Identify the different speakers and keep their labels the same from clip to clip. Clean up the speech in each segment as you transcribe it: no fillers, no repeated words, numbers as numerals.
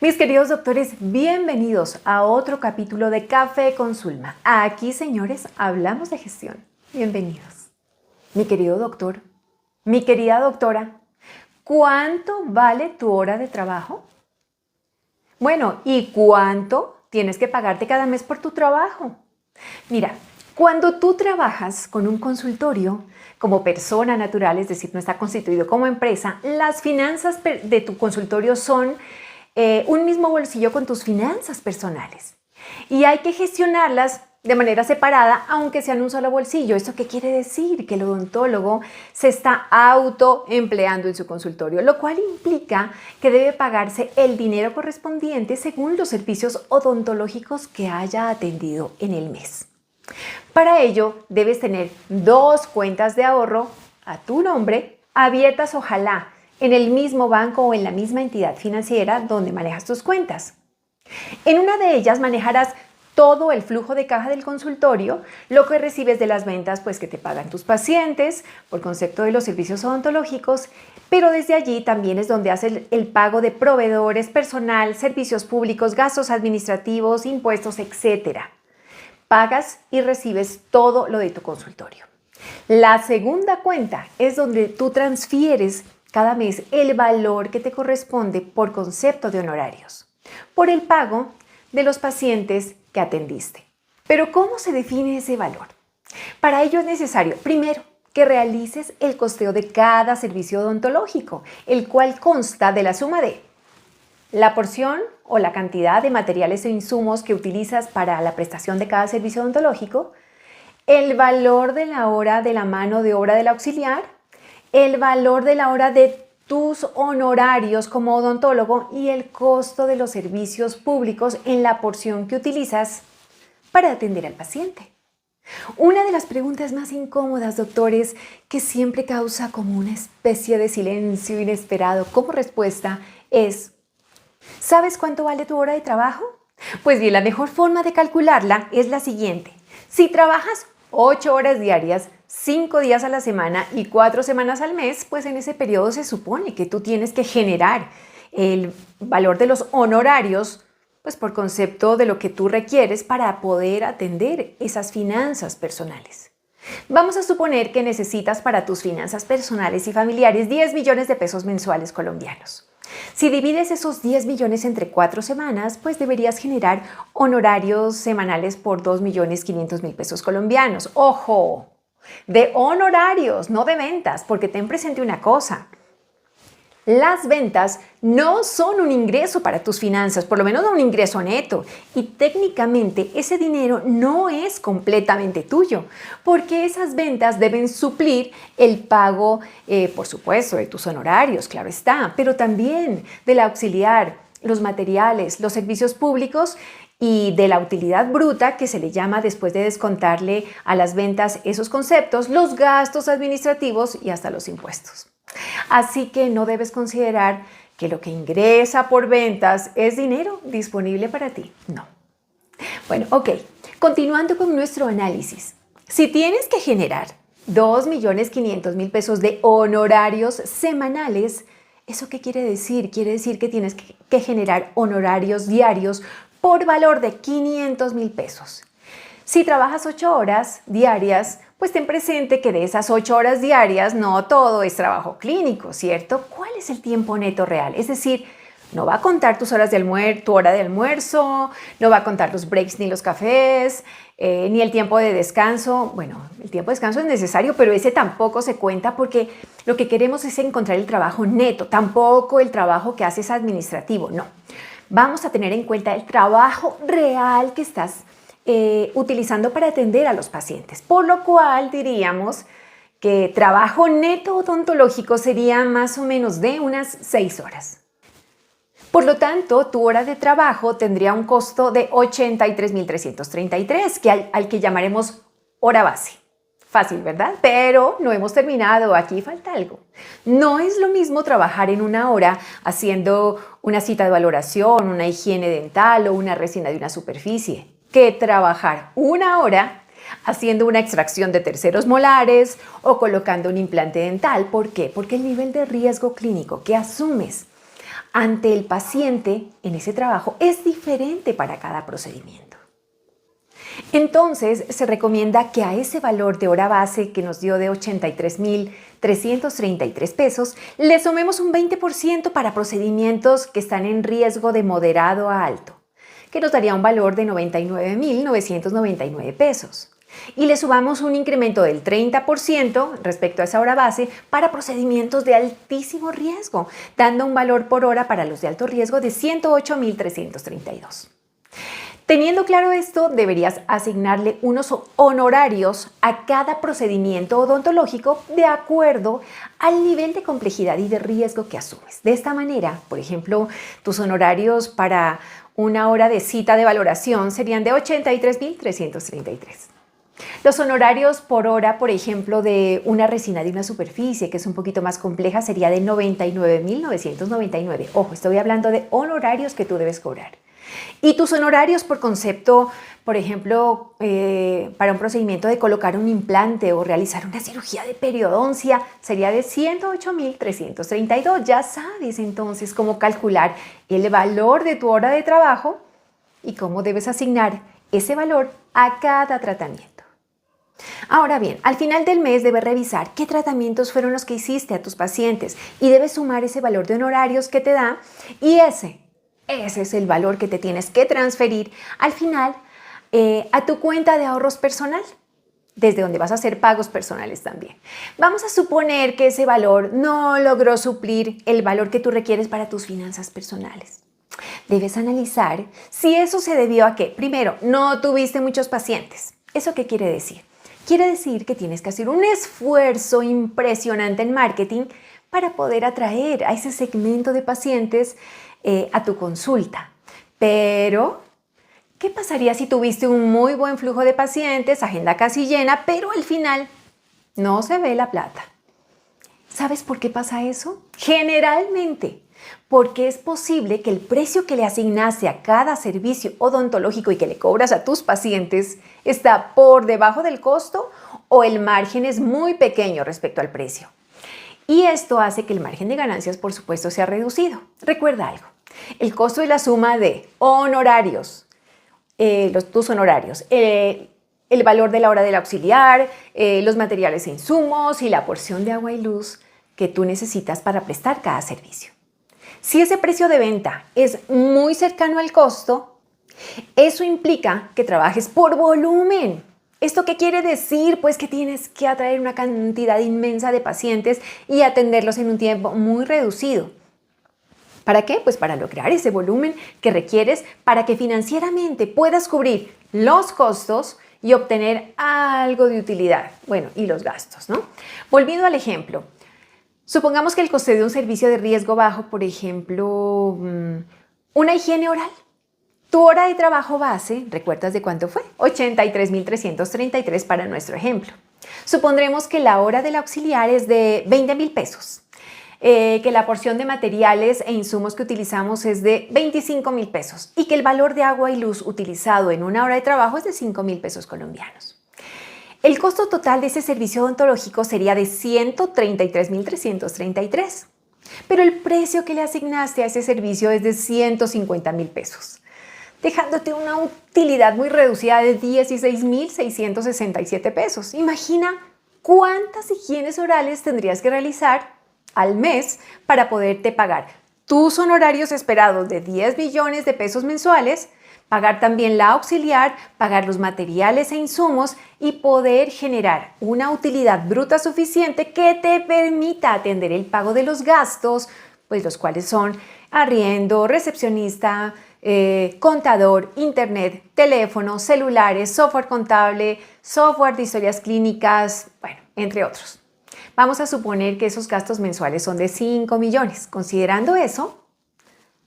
Speaker 1: Mis queridos doctores, bienvenidos a otro capítulo de Café con Zulma. Aquí, señores, hablamos de gestión. Bienvenidos. Mi querido doctor, mi querida doctora, ¿cuánto vale tu hora de trabajo? Bueno, ¿y cuánto tienes que pagarte cada mes por tu trabajo? Mira, cuando tú trabajas con un consultorio como persona natural, es decir, no está constituido como empresa, las finanzas de tu consultorio son un mismo bolsillo con tus finanzas personales. Y hay que gestionarlas de manera separada, aunque sean un solo bolsillo. ¿Esto qué quiere decir? Que el odontólogo se está autoempleando en su consultorio, lo cual implica que debe pagarse el dinero correspondiente según los servicios odontológicos que haya atendido en el mes. Para ello, debes tener 2 cuentas de ahorro a tu nombre, abiertas ojalá en el mismo banco o en la misma entidad financiera donde manejas tus cuentas. En una de ellas manejarás todo el flujo de caja del consultorio, lo que recibes de las ventas pues que te pagan tus pacientes por concepto de los servicios odontológicos, pero desde allí también es donde haces el pago de proveedores, personal, servicios públicos, gastos administrativos, impuestos, etc. Pagas y recibes todo lo de tu consultorio. La segunda cuenta es donde tú transfieres cada mes el valor que te corresponde por concepto de honorarios, por el pago de los pacientes que atendiste. Pero ¿cómo se define ese valor? Para ello es necesario, primero, que realices el costeo de cada servicio odontológico, el cual consta de la suma de la porción o la cantidad de materiales e insumos que utilizas para la prestación de cada servicio odontológico, el valor de la hora de la mano de obra del auxiliar, el valor de la hora de tus honorarios como odontólogo y el costo de los servicios públicos en la porción que utilizas para atender al paciente. Una de las preguntas más incómodas, doctores, que siempre causa como una especie de silencio inesperado como respuesta es: ¿sabes cuánto vale tu hora de trabajo? Pues bien, la mejor forma de calcularla es la siguiente. Si trabajas 8 horas diarias, 5 días a la semana y 4 semanas al mes, pues en ese periodo se supone que tú tienes que generar el valor de los honorarios, pues por concepto de lo que tú requieres para poder atender esas finanzas personales. Vamos a suponer que necesitas para tus finanzas personales y familiares 10 millones de pesos mensuales colombianos. Si divides esos 10 millones entre 4 semanas, pues deberías generar honorarios semanales por 2.500.000 pesos colombianos. ¡Ojo! De honorarios, no de ventas, porque ten presente una cosa. Las ventas no son un ingreso para tus finanzas, por lo menos no un ingreso neto. Y técnicamente ese dinero no es completamente tuyo, porque esas ventas deben suplir el pago, por supuesto, de tus honorarios, claro está, pero también del auxiliar, los materiales, los servicios públicos y de la utilidad bruta, que se le llama después de descontarle a las ventas esos conceptos, los gastos administrativos y hasta los impuestos. Así que no debes considerar que lo que ingresa por ventas es dinero disponible para ti. No. Bueno, ok. Continuando con nuestro análisis. Si tienes que generar 2.500.000 pesos de honorarios semanales, ¿eso qué quiere decir? Quiere decir que tienes que generar honorarios diarios por valor de 500.000 pesos. Si trabajas 8 horas diarias, pues ten presente que de esas 8 horas diarias no todo es trabajo clínico, ¿cierto? ¿Cuál es el tiempo neto real? Es decir, no va a contar tus horas de tu hora de almuerzo, no va a contar los breaks ni los cafés, ni el tiempo de descanso. Bueno, el tiempo de descanso es necesario, pero ese tampoco se cuenta porque lo que queremos es encontrar el trabajo neto, tampoco el trabajo que haces administrativo, no. Vamos a tener en cuenta el trabajo real que estás utilizando para atender a los pacientes, por lo cual diríamos que trabajo neto odontológico sería más o menos de unas 6 horas. Por lo tanto, tu hora de trabajo tendría un costo de 83.333, al que llamaremos hora base. Fácil, ¿verdad? Pero no hemos terminado, aquí falta algo. No es lo mismo trabajar en una hora haciendo una cita de valoración, una higiene dental o una resina de una superficie, que trabajar una hora haciendo una extracción de terceros molares o colocando un implante dental. ¿Por qué? Porque el nivel de riesgo clínico que asumes ante el paciente en ese trabajo es diferente para cada procedimiento. Entonces, se recomienda que a ese valor de hora base que nos dio de 83,333 pesos, le sumemos un 20% para procedimientos que están en riesgo de moderado a alto, que nos daría un valor de 99,999 pesos. Y le subamos un incremento del 30% respecto a esa hora base para procedimientos de altísimo riesgo, dando un valor por hora para los de alto riesgo de 108,332. Teniendo claro esto, deberías asignarle unos honorarios a cada procedimiento odontológico de acuerdo al nivel de complejidad y de riesgo que asumes. De esta manera, por ejemplo, tus honorarios para una hora de cita de valoración serían de 83,333. Los honorarios por hora, por ejemplo, de una resina de una superficie, que es un poquito más compleja, sería de 99,999. Ojo, estoy hablando de honorarios que tú debes cobrar. Y tus honorarios por concepto, por ejemplo, para un procedimiento de colocar un implante o realizar una cirugía de periodoncia, sería de 108,332. Ya sabes entonces cómo calcular el valor de tu hora de trabajo y cómo debes asignar ese valor a cada tratamiento. Ahora bien, al final del mes debes revisar qué tratamientos fueron los que hiciste a tus pacientes y debes sumar ese valor de honorarios que te da y ese es el valor que te tienes que transferir al final a tu cuenta de ahorros personal, desde donde vas a hacer pagos personales también. Vamos a suponer que ese valor no logró suplir el valor que tú requieres para tus finanzas personales. Debes analizar si eso se debió a que, primero, no tuviste muchos pacientes. ¿Eso qué quiere decir? Quiere decir que tienes que hacer un esfuerzo impresionante en marketing para poder atraer a ese segmento de pacientes a tu consulta. Pero, ¿qué pasaría si tuviste un muy buen flujo de pacientes, agenda casi llena, pero al final no se ve la plata? ¿Sabes por qué pasa eso? Generalmente, porque es posible que el precio que le asignaste a cada servicio odontológico y que le cobras a tus pacientes está por debajo del costo o el margen es muy pequeño respecto al precio. Y esto hace que el margen de ganancias, por supuesto, sea reducido. Recuerda algo, el costo es la suma de honorarios, tus honorarios, el valor de la hora del auxiliar, los materiales e insumos y la porción de agua y luz que tú necesitas para prestar cada servicio. Si ese precio de venta es muy cercano al costo, eso implica que trabajes por volumen. ¿Esto qué quiere decir? Pues que tienes que atraer una cantidad inmensa de pacientes y atenderlos en un tiempo muy reducido. ¿Para qué? Pues para lograr ese volumen que requieres para que financieramente puedas cubrir los costos y obtener algo de utilidad. Bueno, y los gastos, ¿no? Volviendo al ejemplo. Supongamos que el coste de un servicio de riesgo bajo, por ejemplo, una higiene oral. Tu hora de trabajo base, ¿recuerdas de cuánto fue? 83,333 para nuestro ejemplo. Supondremos que la hora del auxiliar es de 20,000 pesos, que la porción de materiales e insumos que utilizamos es de 25,000 pesos y que el valor de agua y luz utilizado en una hora de trabajo es de 5,000 pesos colombianos. El costo total de ese servicio odontológico sería de 133,333, pero el precio que le asignaste a ese servicio es de 150,000 pesos, dejándote una utilidad muy reducida de 16,667 pesos. Imagina cuántas higienes orales tendrías que realizar al mes para poderte pagar tus honorarios esperados de 10 millones de pesos mensuales, pagar también la auxiliar, pagar los materiales e insumos y poder generar una utilidad bruta suficiente que te permita atender el pago de los gastos, pues los cuales son arriendo, recepcionista, contador, internet, teléfono, celulares, software contable, software de historias clínicas, bueno, entre otros. Vamos a suponer que esos gastos mensuales son de 5 millones. Considerando eso,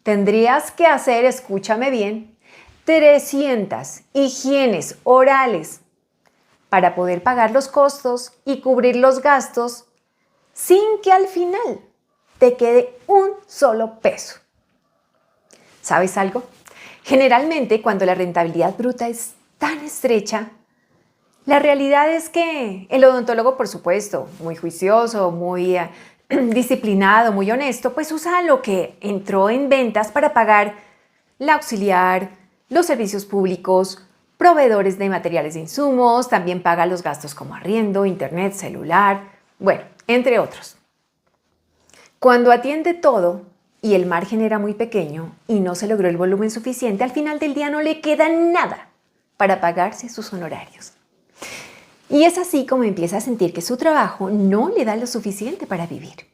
Speaker 1: tendrías que hacer, escúchame bien, 300 higienes orales para poder pagar los costos y cubrir los gastos sin que al final te quede un solo peso. ¿Sabes algo? Generalmente, cuando la rentabilidad bruta es tan estrecha, la realidad es que el odontólogo, por supuesto, muy juicioso, muy disciplinado, muy honesto, pues usa lo que entró en ventas para pagar la auxiliar, los servicios públicos, proveedores de materiales e insumos, también paga los gastos como arriendo, internet, celular, bueno, entre otros. Cuando atiende todo y el margen era muy pequeño y no se logró el volumen suficiente, al final del día no le queda nada para pagarse sus honorarios. Y es así como empieza a sentir que su trabajo no le da lo suficiente para vivir.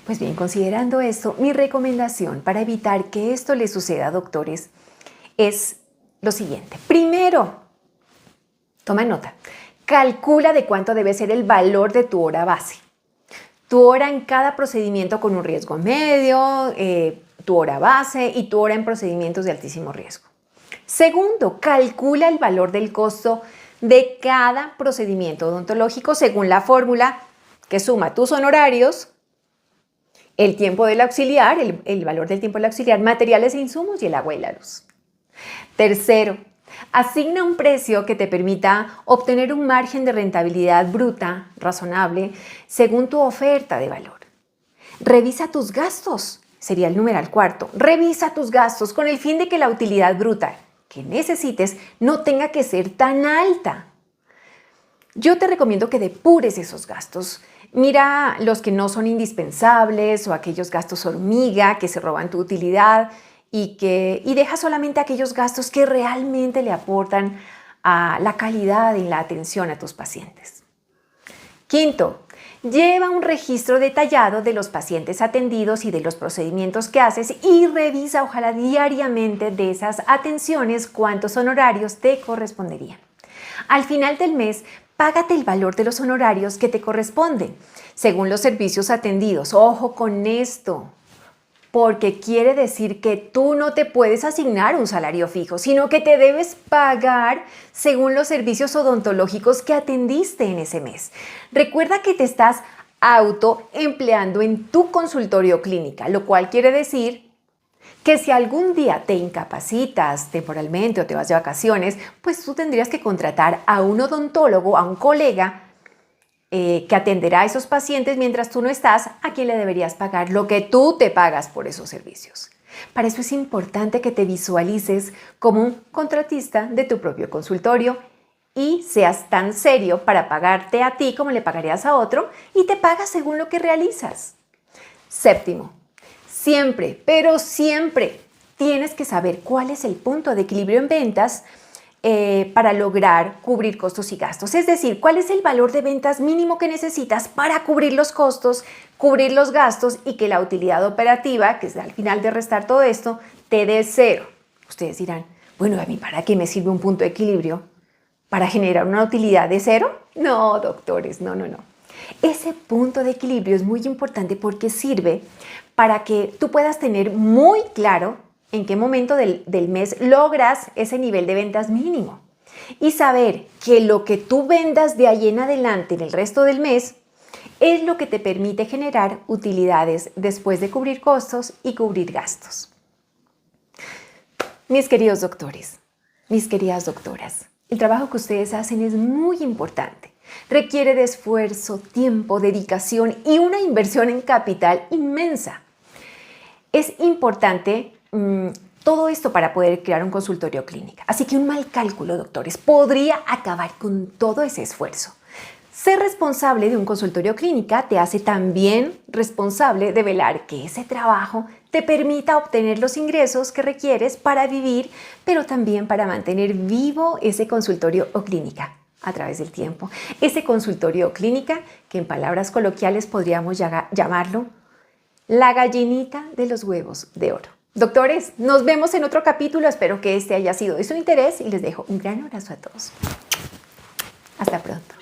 Speaker 1: Pues bien, considerando esto, mi recomendación para evitar que esto le suceda, doctores, es lo siguiente. Primero, toma nota, calcula de cuánto debe ser el valor de tu hora base. Tu hora en cada procedimiento con un riesgo medio, tu hora base y tu hora en procedimientos de altísimo riesgo. Segundo, calcula el valor del costo de cada procedimiento odontológico según la fórmula que suma tus honorarios, el tiempo del auxiliar, el valor del tiempo del auxiliar, materiales e insumos y el agua y la luz. Tercero, asigna un precio que te permita obtener un margen de rentabilidad bruta, razonable, según tu oferta de valor. Revisa tus gastos, sería el numeral cuarto. Revisa tus gastos con el fin de que la utilidad bruta que necesites no tenga que ser tan alta. Yo te recomiendo que depures esos gastos. Mira los que no son indispensables o aquellos gastos hormiga que se roban tu utilidad y deja solamente aquellos gastos que realmente le aportan a la calidad en la atención a tus pacientes. Quinto, lleva un registro detallado de los pacientes atendidos y de los procedimientos que haces y revisa, ojalá diariamente, de esas atenciones cuántos honorarios te corresponderían. Al final del mes, págate el valor de los honorarios que te corresponden, según los servicios atendidos. Ojo con esto, porque quiere decir que tú no te puedes asignar un salario fijo, sino que te debes pagar según los servicios odontológicos que atendiste en ese mes. Recuerda que te estás autoempleando en tu consultorio clínica, lo cual quiere decir que si algún día te incapacitas temporalmente o te vas de vacaciones, pues tú tendrías que contratar a un odontólogo, a un colega que atenderá a esos pacientes mientras tú no estás, a quien le deberías pagar lo que tú te pagas por esos servicios. Para eso es importante que te visualices como un contratista de tu propio consultorio y seas tan serio para pagarte a ti como le pagarías a otro y te pagas según lo que realizas. Séptimo, siempre, pero siempre tienes que saber cuál es el punto de equilibrio en ventas para lograr cubrir costos y gastos. Es decir, cuál es el valor de ventas mínimo que necesitas para cubrir los costos, cubrir los gastos y que la utilidad operativa, que es al final de restar todo esto, te dé cero. Ustedes dirán, bueno, ¿a mí para qué me sirve un punto de equilibrio? ¿Para generar una utilidad de cero? No, doctores, no. Ese punto de equilibrio es muy importante porque sirve para que tú puedas tener muy claro en qué momento del mes logras ese nivel de ventas mínimo y saber que lo que tú vendas de ahí en adelante en el resto del mes es lo que te permite generar utilidades después de cubrir costos y cubrir gastos. Mis queridos doctores, mis queridas doctoras, el trabajo que ustedes hacen es muy importante. Requiere de esfuerzo, tiempo, dedicación y una inversión en capital inmensa. Es importante todo esto para poder crear un consultorio clínico. Así que un mal cálculo, doctores, podría acabar con todo ese esfuerzo. Ser responsable de un consultorio clínica te hace también responsable de velar que ese trabajo te permita obtener los ingresos que requieres para vivir, pero también para mantener vivo ese consultorio o clínica a través del tiempo. Ese consultorio o clínica que en palabras coloquiales podríamos llamarlo la gallinita de los huevos de oro. Doctores, nos vemos en otro capítulo. Espero que este haya sido de su interés y les dejo un gran abrazo a todos. Hasta pronto.